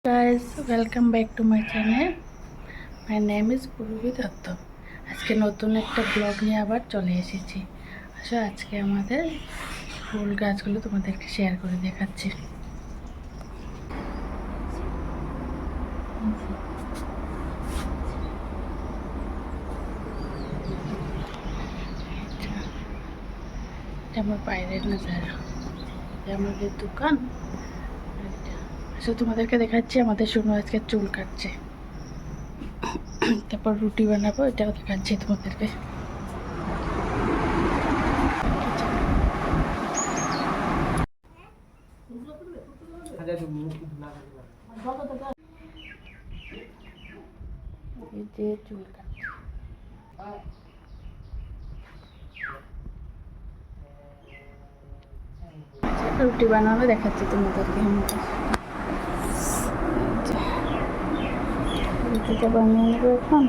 guys, welcome back to my channel. My name is Purvi Dutta. আজকে নতুন একটা blog নিয়ে আবার চলে এসেছি। আসলে আজকে আমাদের ফুল গাছগুলো তোমাদেরকে শেয়ার করে দেখাচ্ছি। এটা আমার বাইরের নজারা, এটা আমাদের দোকান। আসলে তোমাদেরকে দেখাচ্ছি আমাদের সোনু আজকে চুল কাটছে, তারপর রুটি বানাবো, এটাও দেখাচ্ছি তোমাদেরকে। চুল কাটছে, রুটি বানানো দেখাচ্ছি তোমাদেরকে। রুটিটা বানিয়ে নেবো এখন।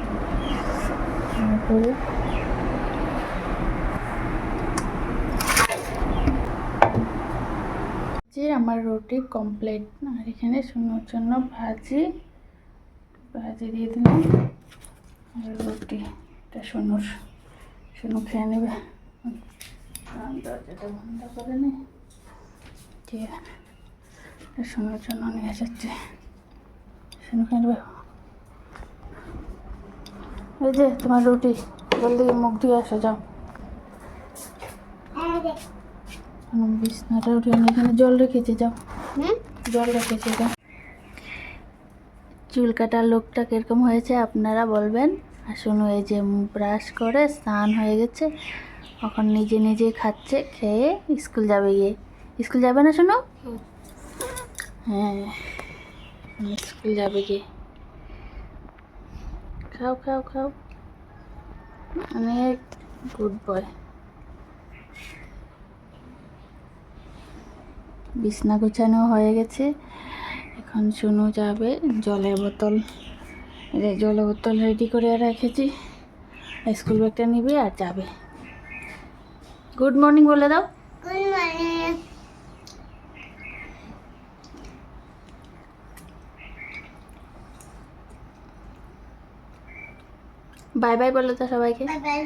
আমার রুটি কমপ্লিট। আর এখানে সোনুর জন্য ভাজি দিয়ে দিলাম। আর রুটিটা সোনু খেয়ে নেবে। দরজাটা বন্ধ করে নে, ঠিক আছে। সোনুর জন্য নিয়ে যাচ্ছে, সোনু খেয়ে নেবে। এই যে তোমার রুটি, জলদি মুখ ধুয়ে আসো, যাও। বিছনাটা উঠে এখানে জল রেখেছি, যাও। জল রেখেছি, যাও। চুল কাটার লোকটা কিরকম হয়েছে আপনারা বলবেন। আর শুনো, এই যে ব্রাশ করে স্নান হয়ে গেছে, এখন নিজে নিজে খাচ্ছে, খেয়ে স্কুল যাবে। স্কুল যাবে না শোনো? হ্যাঁ, স্কুল যাবে গিয়ে। খাও খাও খাও, অনেক গুড বয়। বিছনা গোছানো হয়ে গেছে, এখন শুনু যাবে। জলের বোতল রেডি করে রেখেছি, স্কুল ব্যাগটা নিবে আর যাবে। গুড মর্নিং বলে দাও। Good morning. বাই বাই বলে দাও সবাইকে। Bye bye.